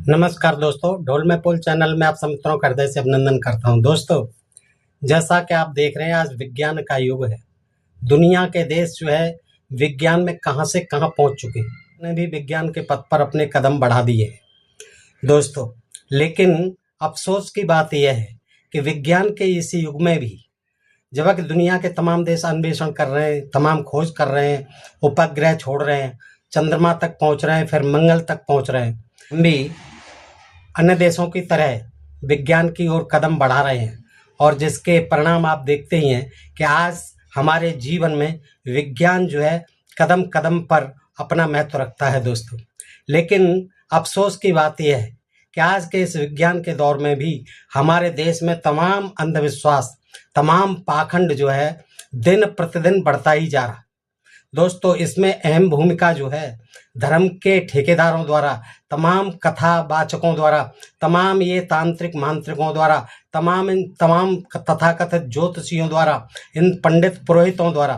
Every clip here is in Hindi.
नमस्कार दोस्तों, ढोल में पुल चैनल में आप सब मित्रों का हृदय से अभिनंदन करता हूं। दोस्तों, जैसा कि आप देख रहे हैं, आज विज्ञान का युग है। दुनिया के देश जो है विज्ञान में कहां से कहां पहुंच चुके हैं, ने भी विज्ञान के पथ पर अपने कदम बढ़ा दिए हैं दोस्तों। लेकिन अफसोस की बात यह है कि विज्ञान के इस युग में भी जबकि दुनिया के तमाम देश अन्वेषण कर रहे हैं, तमाम खोज कर रहे हैं, उपग्रह छोड़ रहे हैं, चंद्रमा तक पहुंच रहे हैं, फिर मंगल तक पहुंच रहे हैं, हम भी अन्य देशों की तरह विज्ञान की ओर कदम बढ़ा रहे हैं। और जिसके परिणाम आप देखते ही हैं कि आज हमारे जीवन में विज्ञान जो है कदम कदम पर अपना महत्व रखता है दोस्तों। लेकिन अफसोस की बात यह है कि आज के इस विज्ञान के दौर में भी हमारे देश में तमाम अंधविश्वास, तमाम पाखंड जो है दिन प्रतिदिन बढ़ता ही जा रहा। दोस्तों, इसमें अहम भूमिका जो है धर्म के ठेकेदारों द्वारा, तमाम कथावाचकों द्वारा, तमाम ये तांत्रिक मांत्रिकों द्वारा, तमाम तथाकथित ज्योतिषियों द्वारा, इन पंडित पुरोहितों द्वारा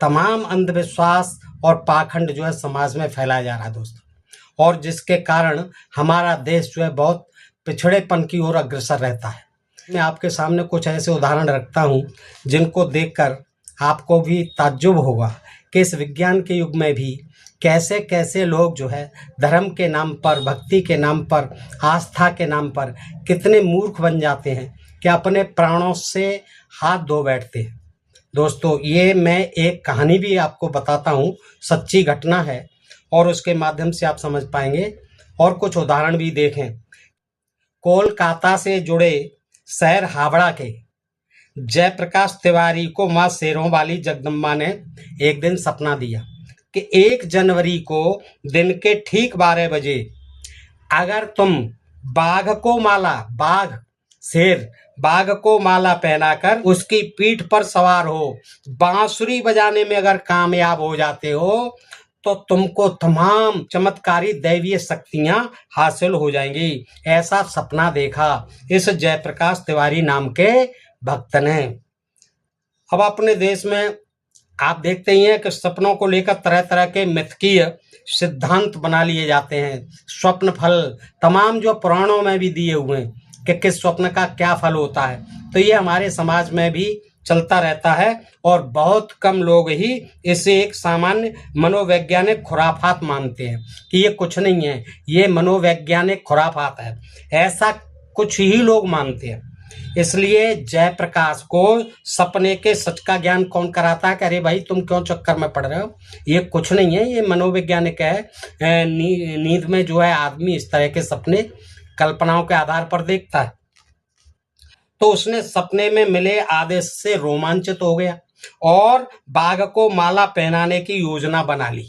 तमाम अंधविश्वास और पाखंड जो है समाज में फैलाया जा रहा है दोस्तों। और जिसके कारण हमारा देश जो है बहुत पिछड़ेपन की ओर अग्रसर रहता है। मैं आपके सामने कुछ ऐसे उदाहरण रखता हूँ जिनको देखकर आपको भी ताज्जुब होगा कि इस विज्ञान के युग में भी कैसे कैसे लोग जो है धर्म के नाम पर, भक्ति के नाम पर, आस्था के नाम पर कितने मूर्ख बन जाते हैं कि अपने प्राणों से हाथ धो बैठते हैं। दोस्तों, ये मैं एक कहानी भी आपको बताता हूँ, सच्ची घटना है और उसके माध्यम से आप समझ पाएंगे। और कुछ उदाहरण भी देखें। कोलकाता से जुड़े शहर हावड़ा के जयप्रकाश तिवारी को मां शेरों वाली जगदम्बा ने एक दिन सपना दिया कि 1 जनवरी को दिन के ठीक 12 बजे अगर तुम बाघ को माला पहनाकर उसकी पीठ पर सवार हो, बांसुरी बजाने में अगर कामयाब हो जाते हो तो तुमको तमाम चमत्कारी दैवीय शक्तियां हासिल हो जाएंगी। ऐसा सपना देखा इस जयप्रकाश तिवारी नाम के भक्त ने। अब अपने देश में आप देखते ही हैं कि सपनों को लेकर तरह तरह के मिथकीय सिद्धांत बना लिए जाते हैं। स्वप्न फल तमाम जो पुराणों में भी दिए हुए हैं कि किस स्वप्न का क्या फल होता है, तो ये हमारे समाज में भी चलता रहता है। और बहुत कम लोग ही इसे एक सामान्य मनोवैज्ञानिक खुराफात मानते हैं कि ये कुछ नहीं है, ये मनोवैज्ञानिक खुराफात है, ऐसा कुछ ही लोग मानते हैं। इसलिए जयप्रकाश को सपने के सच का ज्ञान कौन कराता है कि अरे भाई तुम क्यों चक्कर में पड़ रहे हो, ये कुछ नहीं है, ये मनोवैज्ञानिक है। नींद में जो है आदमी इस तरह के सपने कल्पनाओं के आधार पर देखता है। तो उसने सपने में मिले आदेश से रोमांचित हो गया और बाघ को माला पहनाने की योजना बना ली।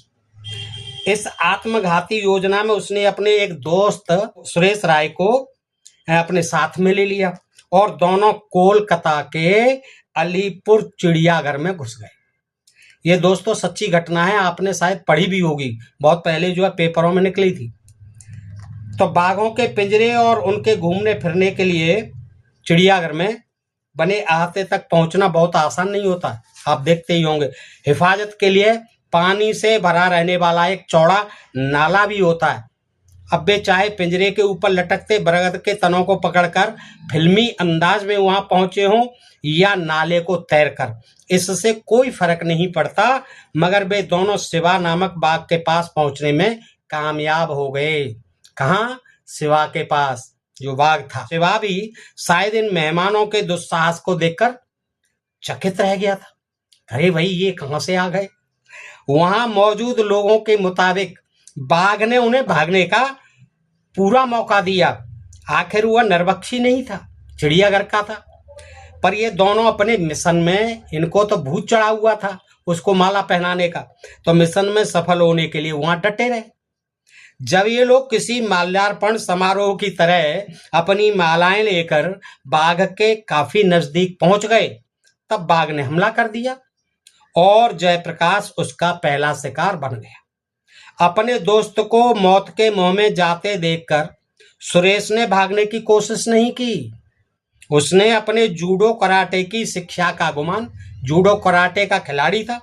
इस आत्मघाती योजना में उसने अपने एक दोस्त सुरेश राय को अपने साथ में ले लिया और दोनों कोलकाता के अलीपुर चिड़ियाघर में घुस गए। ये दोस्तों सच्ची घटना है, आपने शायद पढ़ी भी होगी, बहुत पहले जो है पेपरों में निकली थी। तो बाघों के पिंजरे और उनके घूमने फिरने के लिए चिड़ियाघर में बने अहाते तक पहुंचना बहुत आसान नहीं होता, आप देखते ही होंगे। हिफाजत के लिए पानी से भरा रहने वाला एक चौड़ा नाला भी होता है। अब वे चाहे पिंजरे के ऊपर लटकते बरगद के तनों को पकड़कर फिल्मी अंदाज में वहां पहुंचे हों या नाले को तैरकर, इससे कोई फर्क नहीं पड़ता, मगर वे दोनों शिवा नामक बाघ के पास पहुंचने में कामयाब हो गए। कहाँ? शिवा के पास जो बाघ था। शिवा भी शायद इन मेहमानों के दुस्साहस को देखकर चकित रह गया था। अरे भाई, ये कहां से आ गए? वहां मौजूद लोगों के मुताबिक बाघ ने उन्हें भागने का पूरा मौका दिया। आखिर वह नरभक्षी नहीं था, चिड़ियाघर का था। पर ये दोनों अपने मिशन में, इनको तो भूत चढ़ा हुआ था उसको माला पहनाने का, तो मिशन में सफल होने के लिए वहां डटे रहे। जब ये लोग किसी माल्यार्पण समारोह की तरह अपनी मालाएं लेकर बाघ के काफी नजदीक पहुंच गए, तब बाघ ने हमला कर दिया और जयप्रकाश उसका पहला शिकार बन गया। अपने दोस्त को मौत के मुंह में जाते देखकर सुरेश ने भागने की कोशिश नहीं की। उसने अपने जूडो कराटे की शिक्षा का गुमान, जूडो कराटे का खिलाड़ी था,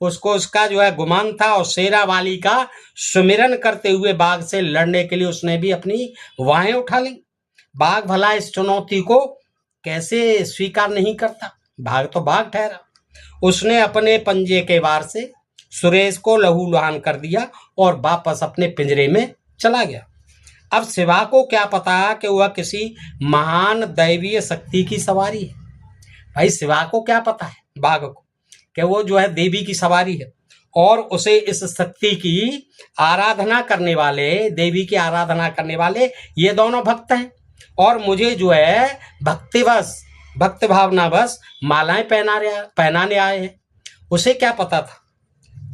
उसको उसका जो है गुमान था और शेरावाली का सुमिरन करते हुए बाघ से लड़ने के लिए उसने भी अपनी वाहें उठा ली। बाघ भला इस चुनौती को कैसे स्वीकार नहीं करता, बाघ तो बाघ ठहरा। उसने अपने पंजे के वार से सुरेश को लहूलुहान कर दिया और वापस अपने पिंजरे में चला गया। अब शिवा को क्या पता कि वह किसी महान दैवीय शक्ति की सवारी है। भाई शिवा को क्या पता है बाघ को कि वो जो है देवी की सवारी है और उसे इस शक्ति की आराधना करने वाले, देवी की आराधना करने वाले ये दोनों भक्त हैं और मुझे जो है भक्ति भावना बस मालाएं पहनाने आए हैं। उसे क्या पता था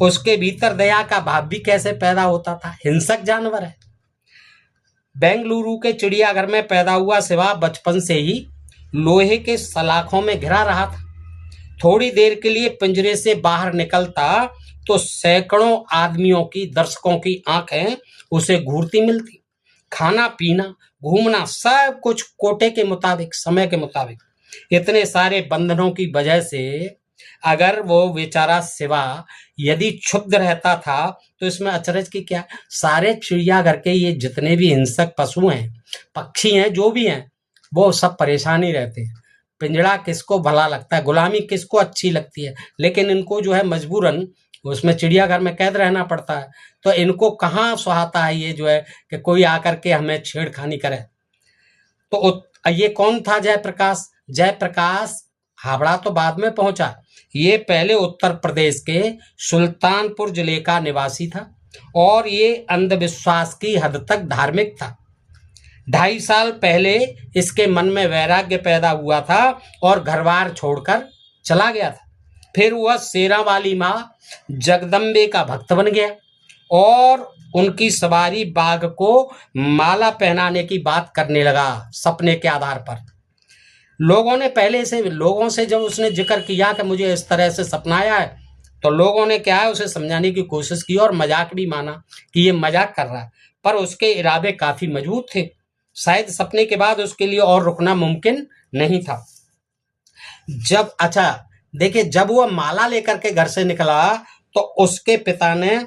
उसके भीतर दया का भाव भी कैसे पैदा होता था। हिंसक जानवर है। बेंगलुरु के चिड़ियाघर में पैदा हुआ शिवा बचपन से ही लोहे के सलाखों में घिरा रहा था। थोड़ी देर के लिए पिंजरे से बाहर निकलता तो सैकड़ों आदमियों की, दर्शकों की आंखें उसे घूरती मिलती। खाना पीना, घूमना, सब कुछ कोटे के मुताबिक, समय के मुताबिक। इतने सारे बंधनों की वजह से अगर वो बेचारा शिवा यदि क्षुब्ध रहता था तो इसमें अचरज की क्या। सारे चिड़ियाघर के ये जितने भी हिंसक पशु हैं, पक्षी हैं, जो भी हैं, वो सब परेशान ही रहते हैं। पिंजड़ा किसको भला लगता है, गुलामी किसको अच्छी लगती है, लेकिन इनको जो है मजबूरन उसमें चिड़ियाघर में कैद रहना पड़ता है। तो इनको कहाँ सुहाता है ये जो है कि कोई आकर के हमें छेड़खानी करे। तो ये कौन था जयप्रकाश? जयप्रकाश हावड़ा तो बाद में पहुंचा। ये पहले उत्तर प्रदेश के सुल्तानपुर जिले का निवासी था और ये अंधविश्वास की हद तक धार्मिक था। 2.5 साल पहले इसके मन में वैराग्य पैदा हुआ था और घरबार छोड़कर चला गया था। फिर वह शेरावाली माँ जगदम्बे का भक्त बन गया और उनकी सवारी बाघ को माला पहनाने की बात करने लगा सपने के आधार पर। लोगों से जब उसने जिक्र किया कि मुझे इस तरह से सपना आया है तो लोगों ने क्या है उसे समझाने की कोशिश की और मजाक भी माना कि ये मजाक कर रहा है, पर उसके इरादे काफी मजबूत थे। शायद सपने के बाद उसके लिए और रुकना मुमकिन नहीं था। जब वह माला लेकर के घर से निकला तो उसके पिता ने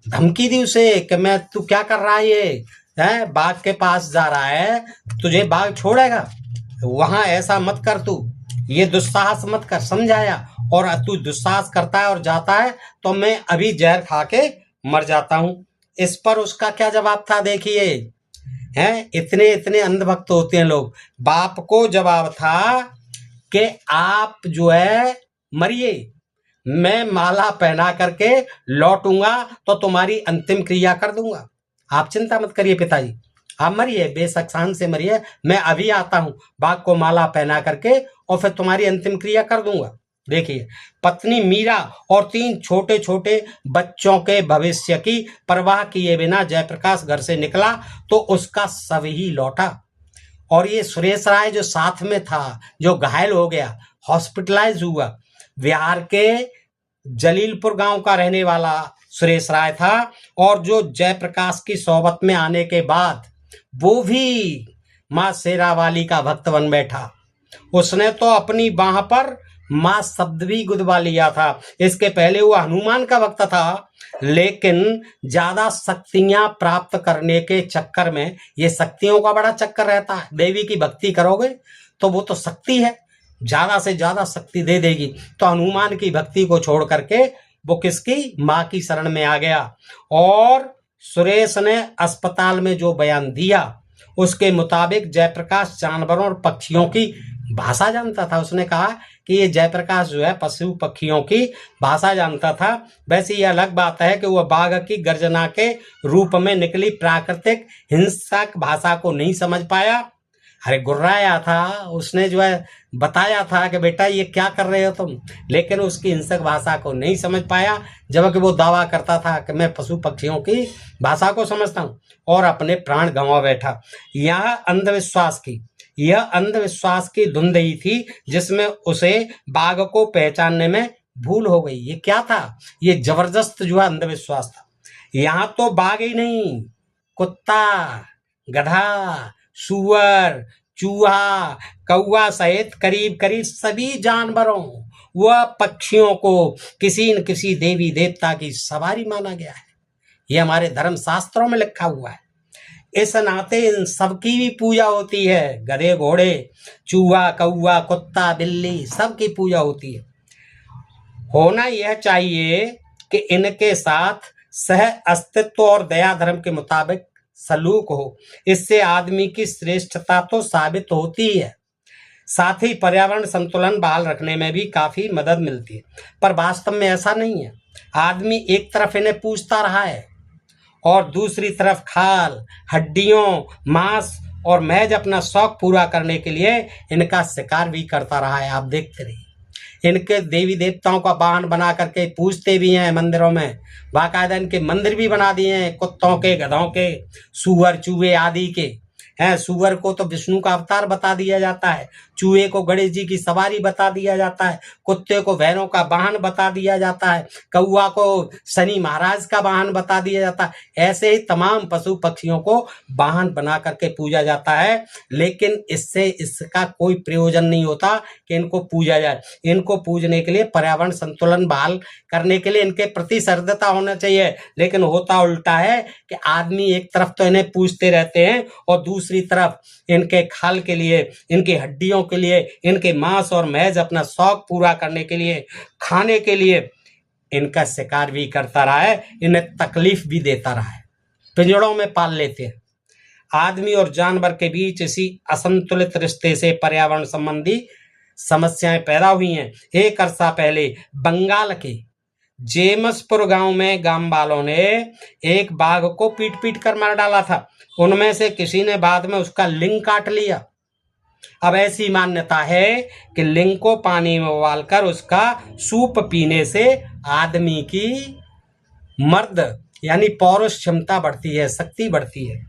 धमकी दी उसे कि मैं, तू क्या कर रहा है, ये है बाघ के पास जा रहा है, तुझे बाघ छोड़ेगा, वहां ऐसा मत कर, तू ये दुस्साहस मत कर, समझाया। और तू दुस्साहस करता है और जाता है तो मैं अभी जहर खा के मर जाता हूं। इस पर उसका क्या जवाब था देखिए। हैं, इतने अंधभक्त होते हैं लोग। बाप को जवाब था कि आप जो है मरिए, मैं माला पहना करके लौटूंगा तो तुम्हारी अंतिम क्रिया कर दूंगा। आप चिंता मत करिए पिताजी, आप मरिए, बेशक शान से मरिए, मैं अभी आता हूं बाघ को माला पहना करके और फिर तुम्हारी अंतिम क्रिया कर दूंगा। देखिए, पत्नी मीरा और 3 छोटे छोटे बच्चों के भविष्य की परवाह किए बिना जयप्रकाश घर से निकला तो उसका शव ही लौटा। और ये सुरेश राय जो साथ में था, जो घायल हो गया, हॉस्पिटलाइज हुआ, बिहार के जलीलपुर गांव का रहने वाला सुरेश राय था और जो जयप्रकाश की सोबत में आने के बाद वो भी माँ शेरावाली का भक्त बन बैठा। उसने तो अपनी बाह पर माँ शब्द भी गुदवा लिया था। इसके पहले वो हनुमान का भक्त था, लेकिन ज्यादा शक्तियां प्राप्त करने के चक्कर में, ये शक्तियों का बड़ा चक्कर रहता है, देवी की भक्ति करोगे तो वो तो शक्ति है, ज्यादा से ज्यादा शक्ति दे देगी। तो हनुमान की भक्ति को छोड़ करके वो किसकी, माँ की शरण में आ गया। और सुरेश ने अस्पताल में जो बयान दिया उसके मुताबिक जयप्रकाश जानवरों और पक्षियों की भाषा जानता था। उसने कहा कि ये जयप्रकाश जो है पशु पक्षियों की भाषा जानता था। वैसे ये अलग बात है कि वह बाघ की गर्जना के रूप में निकली प्राकृतिक हिंसक भाषा को नहीं समझ पाया। अरे गुर्राया था, उसने जो है बताया था कि बेटा ये क्या कर रहे हो तुम, लेकिन उसकी हिंसक भाषा को नहीं समझ पाया, जबकि वो दावा करता था कि मैं पशु पक्षियों की भाषा को समझता हूँ, और अपने प्राण गंवा बैठा। यह अंधविश्वास की धुंधई थी जिसमें उसे बाघ को पहचानने में भूल हो गई। ये क्या था, ये जबरदस्त जो है अंधविश्वास था। यहाँ तो बाघ ही नहीं, कुत्ता, गधा, सुअर, चूहा, कौवा सहित करीब करीब सभी जानवरों वह पक्षियों को किसी न किसी देवी देवता की सवारी माना गया है। ये हमारे धर्म शास्त्रों में लिखा हुआ है। इस नाते इन सबकी भी पूजा होती है। गधे, घोड़े, चूहा, कौआ, कुत्ता, बिल्ली, सबकी पूजा होती है। होना यह चाहिए कि इनके साथ सह अस्तित्व और दया धर्म के मुताबिक सलूक हो। इससे आदमी की श्रेष्ठता तो साबित होती ही है, साथ ही पर्यावरण संतुलन बहाल रखने में भी काफी मदद मिलती है। पर वास्तव में ऐसा नहीं है। आदमी एक तरफ इन्हें पूजता रहा है और दूसरी तरफ खाल, हड्डियों, मांस और महज अपना शौक पूरा करने के लिए इनका शिकार भी करता रहा है। आप देखते रहिए, इनके देवी देवताओं का वाहन बना करके पूजते भी हैं मंदिरों में। बाकायदा इनके मंदिर भी बना दिए हैं, कुत्तों के, गधों के, सूअर, चूहे आदि के हैं। सूअर को तो विष्णु का अवतार बता दिया जाता है, चूहे को गणेश जी की सवारी बता दिया जाता है, कुत्ते को भैरव का वाहन बता दिया जाता है, कौआ को शनि महाराज का वाहन बता दिया जाता है। ऐसे ही तमाम पशु पक्षियों को वाहन बना करके पूजा जाता है। लेकिन इससे इसका कोई प्रयोजन नहीं होता कि इनको पूजा जाए। इनको पूजने के लिए पर्यावरण संतुलन बहाल करने के लिए इनके प्रति श्रद्धता होना चाहिए। लेकिन होता उल्टा है कि आदमी एक तरफ तो इन्हें पूजते रहते हैं और दूसरी तरफ इनके खाल के लिए, इनकी हड्डियों के लिए, इनके मांस और महज अपना शौक पूरा करने के लिए, खाने के लिए इनका शिकार भी करता रहा है, इन्हें तकलीफ भी देता रहा है, पिंजड़ों में पाल लेते हैं। आदमी और जानवर के बीच इसी असंतुलित रिश्ते से पर्यावरण संबंधी समस्याएं पैदा हुई हैं। एक अरसा पहले बंगाल के जेमसपुर गांव में गांव वालों ने एक बाघ को पीट पीट कर मार डाला था। उनमें से किसी ने बाद में उसका लिंग काट लिया। अब ऐसी मान्यता है कि लिंग को पानी में उबालकर उसका सूप पीने से आदमी की मर्द यानी पौरुष क्षमता बढ़ती है, शक्ति बढ़ती है।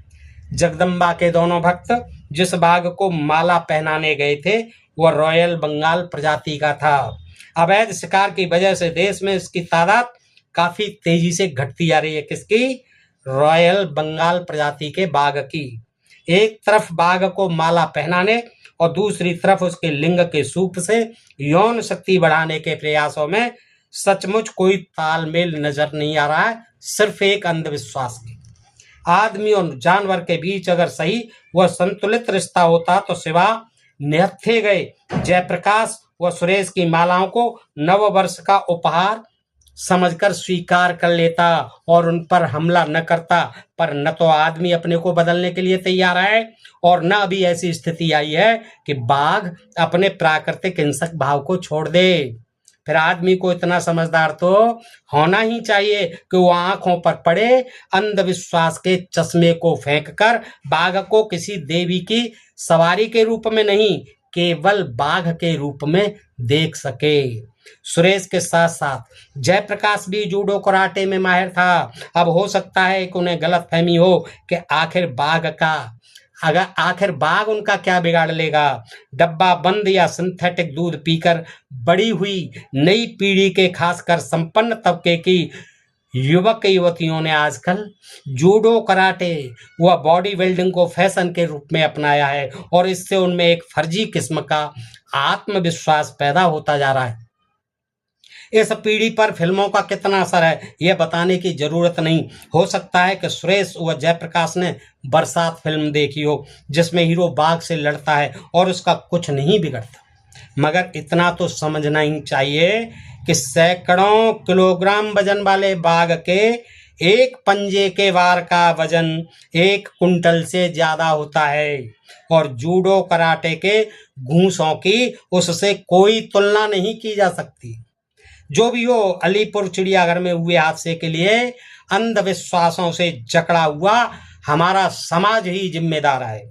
जगदम्बा के दोनों भक्त जिस बाघ को माला पहनाने गए थे वह रॉयल बंगाल प्रजाति का था। अवैध शिकार की वजह से देश में इसकी तादाद काफी तेजी से घटती जा रही है। किसकी? रॉयल बंगाल प्रजाति के बाघ की। एक तरफ बाघ को माला पहनाने और दूसरी तरफ उसके लिंग के सूप से यौन शक्ति बढ़ाने के प्रयासों में सचमुच कोई तालमेल नजर नहीं आ रहा है, सिर्फ एक अंधविश्वास की। आदमी और जानवर के बीच अगर सही वह संतुलित रिश्ता होता तो सिवा निहत्थे गए जयप्रकाश व सुरेश की मालाओं को नव वर्ष का उपहार समझकर स्वीकार कर लेता और उन पर हमला न करता। पर न तो आदमी अपने को बदलने के लिए तैयार है और न अभी ऐसी स्थिति आई है कि बाघ अपने प्राकृतिक हिंसक भाव को छोड़ दे। फिर आदमी को इतना समझदार तो होना ही चाहिए कि वो आंखों पर पड़े अंधविश्वास के चश्मे को फेंककर बाघ को किसी देवी की सवारी के रूप में नहीं, केवल बाघ के रूप में देख सके। सुरेश के साथ साथ जयप्रकाश भी जूडो कराटे में माहिर था। अब हो सकता है कि उन्हें गलतफहमी हो कि आखिर बाघ उनका क्या बिगाड़ लेगा। डब्बा बंद या सिंथेटिक दूध पीकर बड़ी हुई नई पीढ़ी के खासकर संपन्न तबके की युवक युवतियों ने आजकल जूडो कराटे व बॉडी बिल्डिंग को फैशन के रूप में अपनाया है और इससे उनमें एक फर्जी किस्म का आत्मविश्वास पैदा होता जा रहा है। इस पीढ़ी पर फिल्मों का कितना असर है यह बताने की जरूरत नहीं। हो सकता है कि सुरेश व जयप्रकाश ने बरसात फिल्म देखी हो जिसमें हीरो बाघ से लड़ता है और उसका कुछ नहीं बिगड़ता, मगर इतना तो समझना ही चाहिए कि सैकड़ों किलोग्राम वजन वाले बाघ के एक पंजे के वार का वजन 1 कुंटल से ज्यादा होता है और जूडो कराटे के घूंसों की उससे कोई तुलना नहीं की जा सकती। जो भी हो, अलीपुर चिड़ियाघर में हुए हादसे के लिए अंधविश्वासों से जकड़ा हुआ हमारा समाज ही जिम्मेदार है।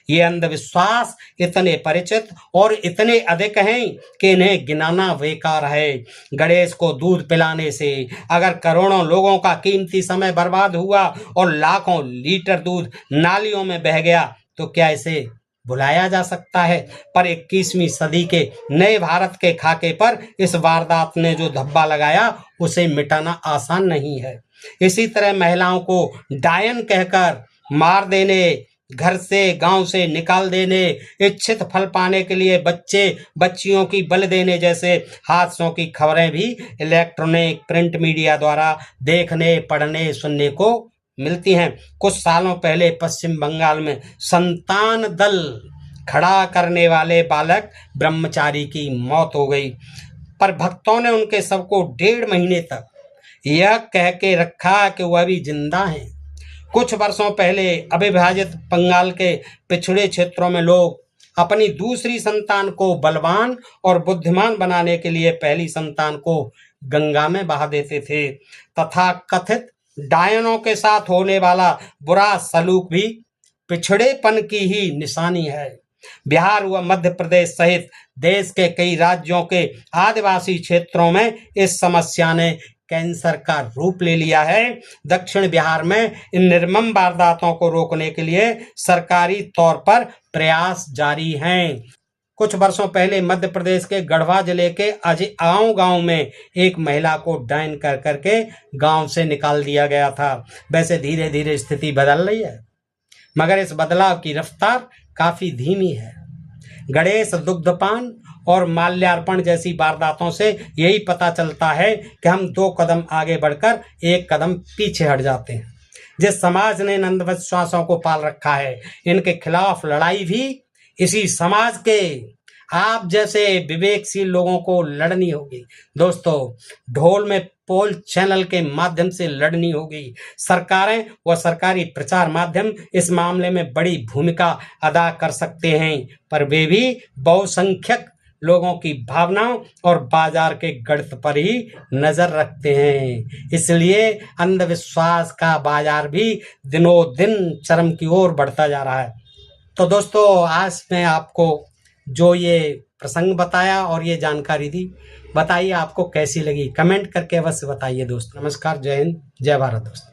ये अंधविश्वास इतने परिचित और इतने अधिक हैं कि इन्हें गिनाना बेकार है। गणेश को दूध पिलाने से अगर करोड़ों लोगों का कीमती समय बर्बाद हुआ और लाखों लीटर दूध नालियों में बह गया तो क्या इसे भुलाया जा सकता है? पर 21वीं सदी के नए भारत के खाके पर इस वारदात ने जो धब्बा लगाया उसे मिटाना आसान नहीं है। इसी तरह महिलाओं को डायन कहकर मार देने घर से गांव से निकाल देने, इच्छित फल पाने के लिए बच्चे बच्चियों की बलि देने जैसे हादसों की खबरें भी इलेक्ट्रॉनिक प्रिंट मीडिया द्वारा देखने, पढ़ने, सुनने को मिलती हैं। कुछ सालों पहले पश्चिम बंगाल में संतान दल खड़ा करने वाले बालक ब्रह्मचारी की मौत हो गई, पर भक्तों ने उनके शव को 1.5 महीने तक यह कह के रखा कि वह अभी जिंदा हैं। कुछ वर्षों पहले अविभाजित बंगाल के पिछड़े क्षेत्रों में लोग अपनी दूसरी संतान को बलवान और बुद्धिमान बनाने के लिए पहली संतान को गंगा में बहा देते थे। तथा कथित डायनों के साथ होने वाला बुरा सलूक भी पिछड़ेपन की ही निशानी है। बिहार व मध्य प्रदेश सहित देश के कई राज्यों के आदिवासी क्षेत्रों में इस समस्या ने कैंसर का रूप ले लिया है। दक्षिण बिहार में इन निर्मम वारदातों को रोकने के लिए सरकारी तौर पर प्रयास जारी हैं। कुछ वर्षों पहले मध्य प्रदेश के गढ़वा जिले के अजगांव गांव में एक महिला को डायन कर करके गांव से निकाल दिया गया था। वैसे धीरे धीरे स्थिति बदल रही है, मगर इस बदलाव की रफ्तार काफी धीमी है। गणेश दुग्धपान और माल्यार्पण जैसी वारदातों से यही पता चलता है कि हम 2 कदम आगे बढ़कर 1 कदम पीछे हट जाते हैं। जिस समाज ने इन अंधविश्वासों को पाल रखा है, इनके खिलाफ लड़ाई भी इसी समाज के आप जैसे विवेकशील लोगों को लड़नी होगी। दोस्तों, ढोल में पोल चैनल के माध्यम से लड़नी होगी। सरकारें व सरकारी प्रचार माध्यम इस मामले में बड़ी भूमिका अदा कर सकते हैं, पर वे भी बहुसंख्यक लोगों की भावनाओं और बाजार के गणित पर ही नजर रखते हैं। इसलिए अंधविश्वास का बाजार भी दिनों दिन चरम की ओर बढ़ता जा रहा है। तो दोस्तों, आज मैं आपको जो ये प्रसंग बताया और ये जानकारी दी, बताइए आपको कैसी लगी, कमेंट करके अवश्य बताइए दोस्तों। नमस्कार, जय हिंद, जय भारत दोस्तों।